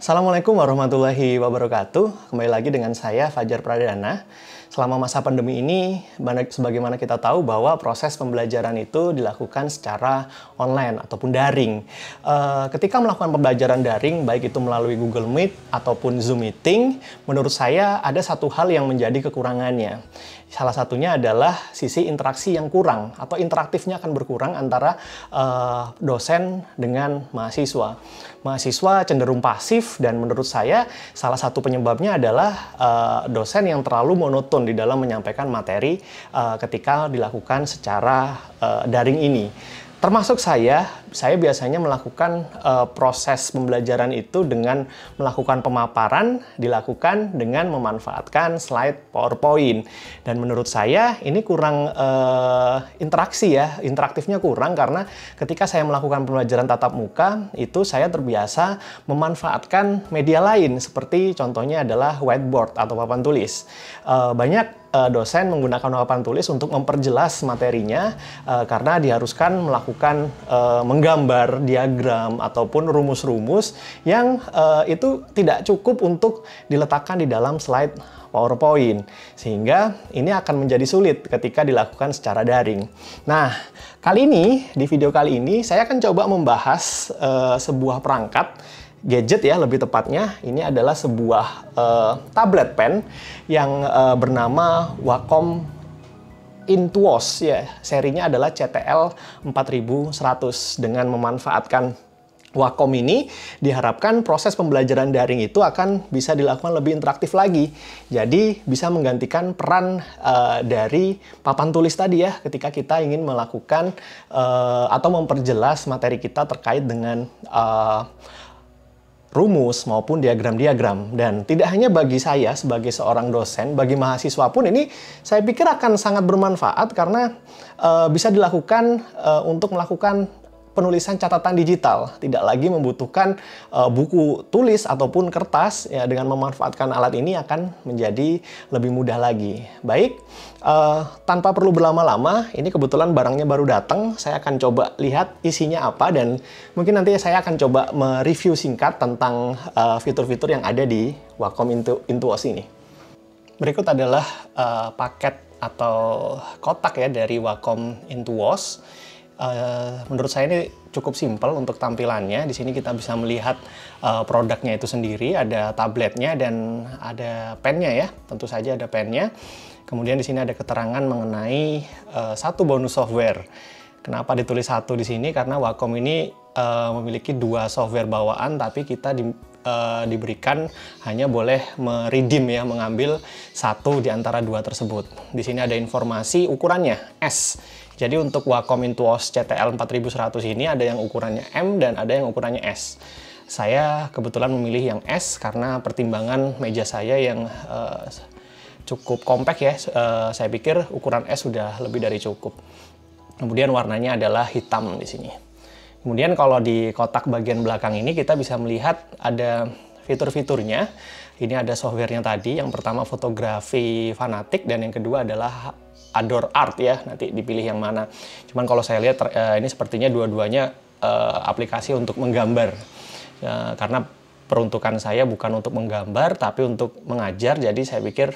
Assalamualaikum warahmatullahi wabarakatuh. Kembali lagi dengan saya Fajar Pradana. Selama masa pandemi ini, sebagaimana kita tahu bahwa proses pembelajaran itu dilakukan secara online ataupun daring. Ketika melakukan pembelajaran daring, baik itu melalui Google Meet ataupun Zoom Meeting, menurut saya ada satu hal yang menjadi kekurangannya. Salah satunya adalah sisi interaksi yang kurang atau interaktifnya akan berkurang antara dosen dengan mahasiswa. Mahasiswa cenderung pasif dan menurut saya salah satu penyebabnya adalah dosen yang terlalu monoton di dalam menyampaikan materi ketika dilakukan secara daring ini. Termasuk saya biasanya melakukan proses pembelajaran itu dengan melakukan pemaparan, dilakukan dengan memanfaatkan slide PowerPoint. Dan menurut saya ini kurang interaksi ya, interaktifnya kurang karena ketika saya melakukan pembelajaran tatap muka, itu saya terbiasa memanfaatkan media lain seperti contohnya adalah whiteboard atau papan tulis. Banyak dosen menggunakan papan tulis untuk memperjelas materinya karena diharuskan melakukan menggambar diagram ataupun rumus-rumus yang itu tidak cukup untuk diletakkan di dalam slide PowerPoint, sehingga ini akan menjadi sulit ketika dilakukan secara daring. Nah, di video kali ini saya akan coba membahas sebuah perangkat gadget ya, lebih tepatnya ini adalah sebuah tablet pen yang bernama Wacom Intuos ya. Serinya adalah CTL 4100. Dengan memanfaatkan Wacom ini diharapkan proses pembelajaran daring itu akan bisa dilakukan lebih interaktif lagi. Jadi bisa menggantikan peran dari papan tulis tadi ya ketika kita ingin melakukan atau memperjelas materi kita terkait dengan rumus maupun diagram-diagram. Dan tidak hanya bagi saya sebagai seorang dosen, bagi mahasiswa pun ini saya pikir akan sangat bermanfaat karena bisa dilakukan untuk melakukan penulisan catatan digital, tidak lagi membutuhkan buku tulis ataupun kertas. Ya, dengan memanfaatkan alat ini akan menjadi lebih mudah lagi. Baik, tanpa perlu berlama-lama, ini kebetulan barangnya baru datang. Saya akan coba lihat isinya apa dan mungkin nanti saya akan coba mereview singkat tentang fitur-fitur yang ada di Wacom Intuos ini. Berikut adalah paket atau kotak ya dari Wacom Intuos. Menurut saya ini cukup simpel untuk tampilannya. Di sini kita bisa melihat produknya itu sendiri, ada tabletnya dan ada pennya ya. Tentu saja ada pennya. Kemudian di sini ada keterangan mengenai satu bonus software. Kenapa ditulis satu di sini? Karena Wacom ini memiliki dua software bawaan, tapi kita diberikan hanya boleh meredeem ya, mengambil satu di antara dua tersebut. Di sini ada informasi ukurannya S. Jadi untuk Wacom Intuos CTL 4100 ini ada yang ukurannya M dan ada yang ukurannya S. Saya kebetulan memilih yang S karena pertimbangan meja saya yang cukup kompak ya. Saya pikir ukuran S sudah lebih dari cukup. Kemudian warnanya adalah hitam di sini. Kemudian kalau di kotak bagian belakang ini kita bisa melihat ada fitur-fiturnya. Ini ada softwarenya tadi. Yang pertama fotografi fanatik dan yang kedua adalah Adore Art ya, nanti dipilih yang mana. Cuman kalau saya lihat ini sepertinya dua-duanya aplikasi untuk menggambar. Karena peruntukan saya bukan untuk menggambar, tapi untuk mengajar. Jadi saya pikir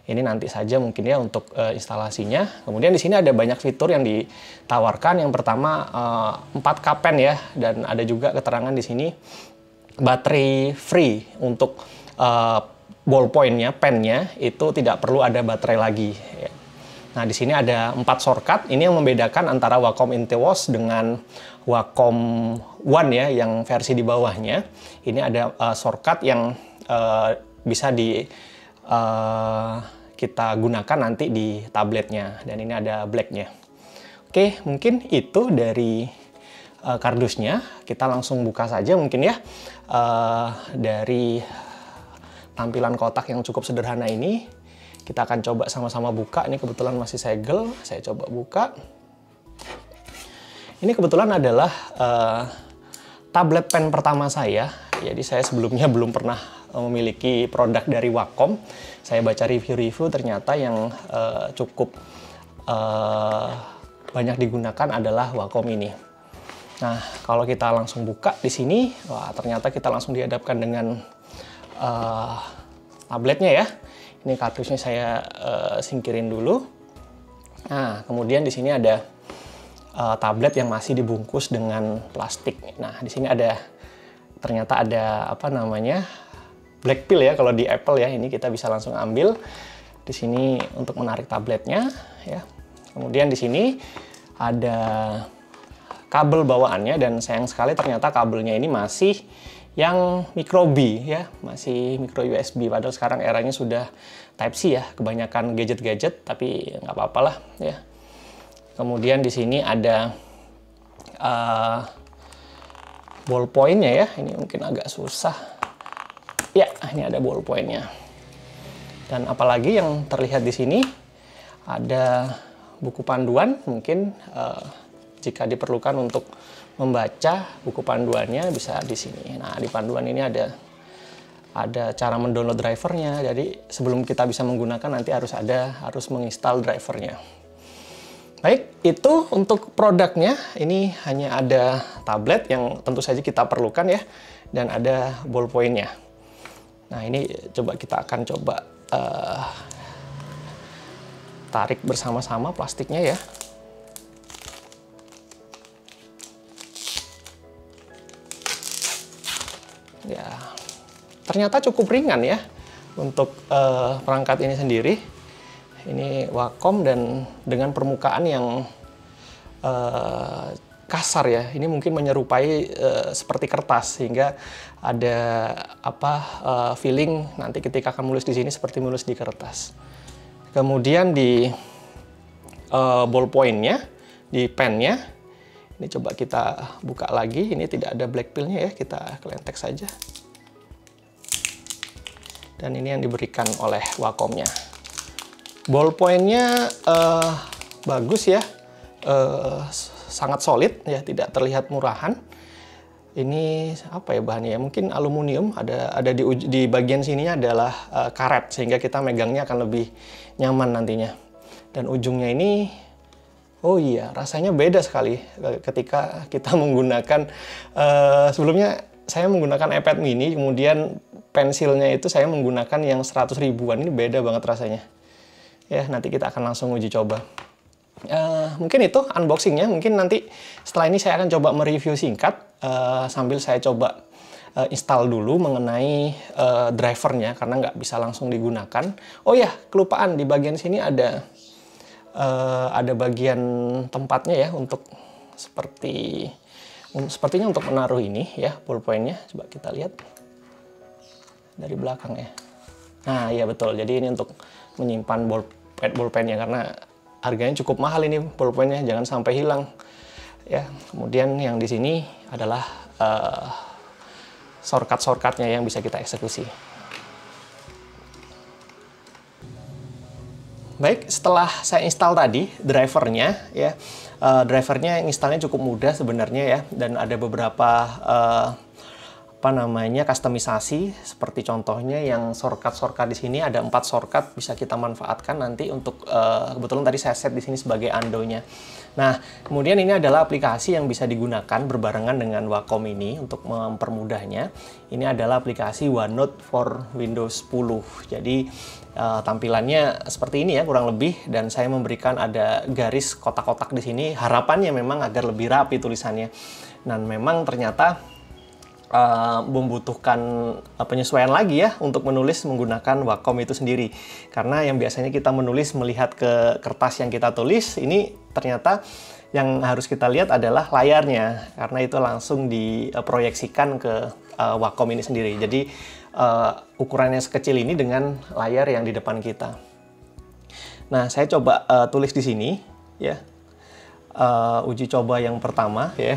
ini nanti saja mungkin ya untuk instalasinya. Kemudian di sini ada banyak fitur yang ditawarkan. Yang pertama 4K pen ya, dan ada juga keterangan di sini baterai free untuk ballpointnya, pennya itu tidak perlu ada baterai lagi. Ya. Nah, di sini ada 4 shortcut. Ini yang membedakan antara Wacom Intuos dengan Wacom One ya, yang versi di bawahnya. Ini ada shortcut yang bisa kita gunakan nanti di tabletnya. Dan ini ada black-nya. Oke, mungkin itu dari kardusnya. Kita langsung buka saja mungkin ya. Dari tampilan kotak yang cukup sederhana ini. Kita akan coba sama-sama buka. Ini kebetulan masih segel. Saya coba buka. Ini kebetulan adalah tablet pen pertama saya. Jadi saya sebelumnya belum pernah memiliki produk dari Wacom. Saya baca review-review ternyata yang cukup banyak digunakan adalah Wacom ini. Nah, kalau kita langsung buka di sini, wah ternyata kita langsung dihadapkan dengan tabletnya ya. Ini kartusnya saya singkirin dulu. Nah, kemudian di sini ada tablet yang masih dibungkus dengan plastik. Nah, di sini ternyata ada apa namanya black pill ya kalau di Apple ya. Ini kita bisa langsung ambil di sini untuk menarik tabletnya ya. Kemudian di sini ada kabel bawaannya dan sayang sekali ternyata kabelnya ini masih yang micro B ya, masih micro USB. Padahal sekarang eranya sudah Type C ya, kebanyakan gadget-gadget, tapi nggak apa-apa lah ya. Kemudian di sini ada ballpointnya ya, ini mungkin agak susah. Ya, ini ada ballpointnya. Dan apalagi yang terlihat di sini ada buku panduan, mungkin jika diperlukan untuk membaca buku panduannya bisa di sini. Nah, di panduan ini ada cara mendownload drivernya. Jadi sebelum kita bisa menggunakan nanti harus menginstal drivernya. Baik, itu untuk produknya. Ini hanya ada tablet yang tentu saja kita perlukan ya, dan ada ballpointnya. Nah, ini kita akan coba tarik bersama-sama plastiknya ya. Ya, ternyata cukup ringan ya untuk perangkat ini sendiri. Ini Wacom dan dengan permukaan yang kasar ya. Ini mungkin menyerupai seperti kertas sehingga ada feeling nanti ketika akan menulis di sini seperti menulis di kertas. Kemudian di ballpointnya, di pennya. Ini coba kita buka lagi, ini tidak ada black pill-nya ya, kita kelentek saja. Dan ini yang diberikan oleh Wacom-nya. Ballpoint-nya bagus ya, sangat solid ya, tidak terlihat murahan. Ini apa ya bahannya ya, mungkin aluminium, ada di bagian sininya adalah karet, sehingga kita megangnya akan lebih nyaman nantinya. Dan ujungnya ini, oh iya, rasanya beda sekali ketika kita menggunakan, sebelumnya saya menggunakan iPad mini, kemudian pensilnya itu saya menggunakan yang 100 ribuan, ini beda banget rasanya. Ya, nanti kita akan langsung uji coba. Mungkin itu unboxingnya, mungkin nanti setelah ini saya akan coba mereview singkat, sambil saya coba install dulu mengenai drivernya, karena nggak bisa langsung digunakan. Oh ya, kelupaan, di bagian sini ada bagian tempatnya ya untuk sepertinya untuk menaruh ini ya ballpointnya. Coba kita lihat dari belakang ya. Nah iya betul, jadi ini untuk menyimpan ballpennya karena harganya cukup mahal ini ballpointnya, jangan sampai hilang ya. Kemudian yang di sini adalah shortcut-shortcutnya yang bisa kita eksekusi. Baik, setelah saya install tadi drivernya ya, drivernya installnya cukup mudah sebenarnya ya, dan ada beberapa kustomisasi, seperti contohnya yang shortcut di sini ada 4 shortcut bisa kita manfaatkan nanti untuk kebetulan tadi saya set di sini sebagai undo-nya. Nah, kemudian ini adalah aplikasi yang bisa digunakan berbarengan dengan Wacom ini untuk mempermudahnya. Ini adalah aplikasi OneNote for Windows 10. Jadi tampilannya seperti ini ya kurang lebih, dan saya memberikan ada garis kotak-kotak di sini. Harapannya memang agar lebih rapi tulisannya. Dan memang ternyata membutuhkan penyesuaian lagi ya untuk menulis menggunakan Wacom itu sendiri. Karena yang biasanya kita menulis melihat ke kertas yang kita tulis, ini ternyata yang harus kita lihat adalah layarnya, karena itu langsung diproyeksikan ke Wacom ini sendiri. Jadi ukurannya sekecil ini dengan layar yang di depan kita. Nah, saya coba tulis di sini ya. Uji coba yang pertama ya.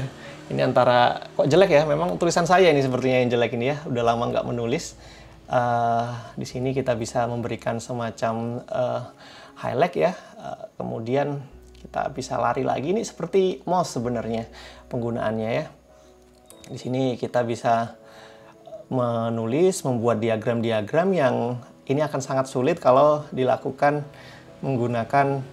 Ini antara, kok jelek ya, memang tulisan saya ini sepertinya yang jelek ini ya, udah lama nggak menulis. Di sini kita bisa memberikan semacam highlight ya, kemudian kita bisa lari lagi, ini seperti mouse sebenarnya penggunaannya ya. Di sini kita bisa menulis, membuat diagram-diagram yang ini akan sangat sulit kalau dilakukan menggunakan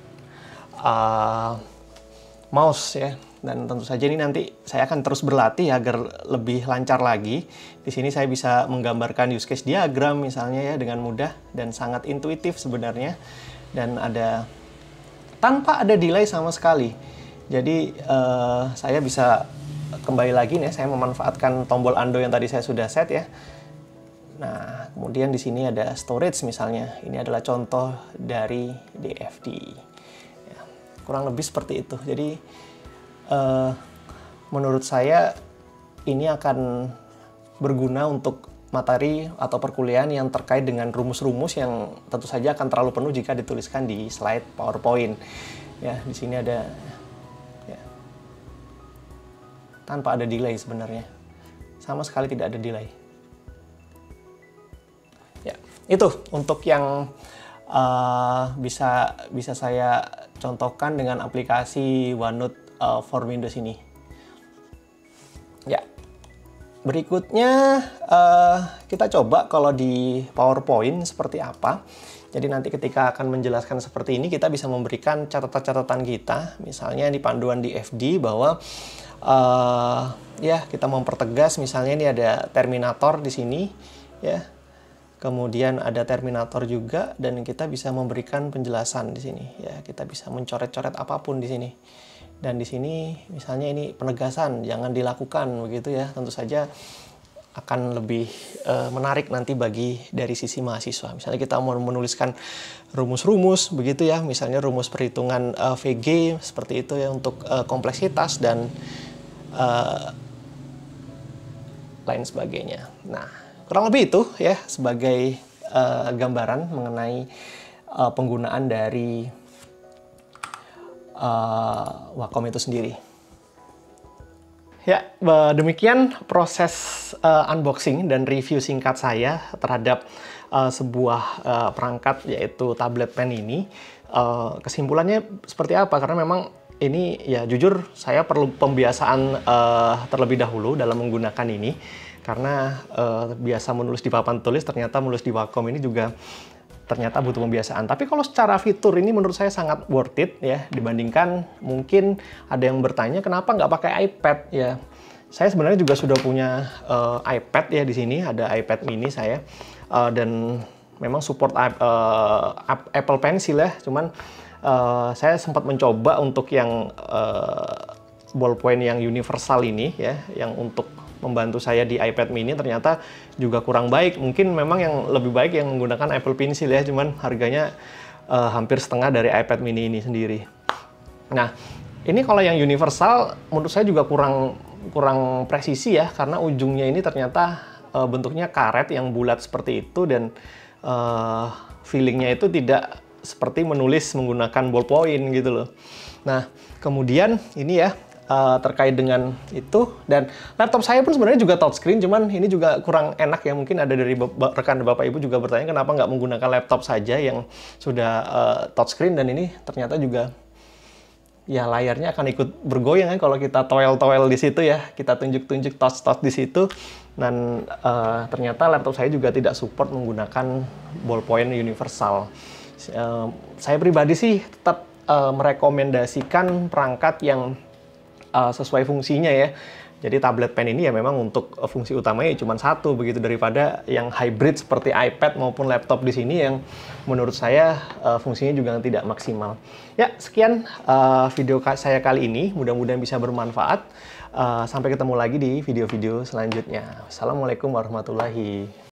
mouse ya. dan tentu saja ini nanti saya akan terus berlatih agar lebih lancar lagi. Di sini saya bisa menggambarkan use case diagram misalnya ya dengan mudah dan sangat intuitif sebenarnya, dan tanpa ada delay sama sekali. Jadi saya bisa kembali lagi nih, saya memanfaatkan tombol undo yang tadi saya sudah set ya. Nah, kemudian di sini ada storage misalnya. Ini adalah contoh dari DFD. Ya, kurang lebih seperti itu. Jadi, menurut saya ini akan berguna untuk materi atau perkuliahan yang terkait dengan rumus-rumus yang tentu saja akan terlalu penuh jika dituliskan di slide PowerPoint. Ya, di sini ada ya, tanpa ada delay sebenarnya. Sama sekali tidak ada delay. Ya, itu untuk yang bisa saya contohkan dengan aplikasi OneNote for Windows ini. Ya, berikutnya kita coba kalau di PowerPoint seperti apa. Jadi nanti ketika akan menjelaskan seperti ini, kita bisa memberikan catatan-catatan kita, misalnya di panduan DFD bahwa ya kita mempertegas, misalnya ini ada terminator di sini, ya. Kemudian ada terminator juga, dan kita bisa memberikan penjelasan di sini. Ya, kita bisa mencoret-coret apapun di sini. Dan di sini misalnya ini penegasan, jangan dilakukan begitu ya. Tentu saja akan lebih menarik nanti dari sisi mahasiswa. Misalnya kita mau menuliskan rumus-rumus begitu ya, misalnya rumus perhitungan VG seperti itu ya untuk kompleksitas dan lain sebagainya. Nah, kurang lebih itu ya sebagai gambaran mengenai penggunaan dari Wacom itu sendiri. Ya, demikian proses unboxing dan review singkat saya terhadap sebuah perangkat yaitu tablet pen ini. Kesimpulannya seperti apa? Karena memang ini ya jujur saya perlu pembiasaan terlebih dahulu dalam menggunakan ini. Karena biasa menulis di papan tulis, ternyata menulis di Wacom ini juga ternyata butuh pembiasaan. Tapi kalau secara fitur ini menurut saya sangat worth it ya, dibandingkan mungkin ada yang bertanya kenapa nggak pakai iPad ya. Saya sebenarnya juga sudah punya iPad ya di sini, ada iPad mini saya, dan memang support Apple Pencil ya, cuman saya sempat mencoba untuk yang ballpoint yang universal ini ya, yang untuk membantu saya di iPad mini, ternyata juga kurang baik. Mungkin memang yang lebih baik yang menggunakan Apple Pencil ya, cuman harganya hampir setengah dari iPad mini ini sendiri. Nah, ini kalau yang universal menurut saya juga kurang presisi ya, karena ujungnya ini ternyata bentuknya karet yang bulat seperti itu, dan feelingnya itu tidak seperti menulis menggunakan ballpoint gitu loh. Nah, kemudian ini ya, terkait dengan itu, dan laptop saya pun sebenarnya juga touchscreen, cuman ini juga kurang enak ya. Mungkin ada dari rekan Bapak Ibu juga bertanya kenapa nggak menggunakan laptop saja yang sudah touchscreen, dan ini ternyata juga ya layarnya akan ikut bergoyang kan kalau kita toel-toel di situ ya, kita tunjuk-tunjuk touch di situ, dan ternyata laptop saya juga tidak support menggunakan ballpoint universal. Saya pribadi sih tetap merekomendasikan perangkat yang sesuai fungsinya ya. Jadi tablet pen ini ya memang untuk fungsi utamanya cuma satu begitu, daripada yang hybrid seperti iPad maupun laptop di sini yang menurut saya fungsinya juga tidak maksimal. Ya, sekian video saya kali ini, mudah-mudahan bisa bermanfaat. Sampai ketemu lagi di video-video selanjutnya. Assalamualaikum warahmatullahi wabarakatuh.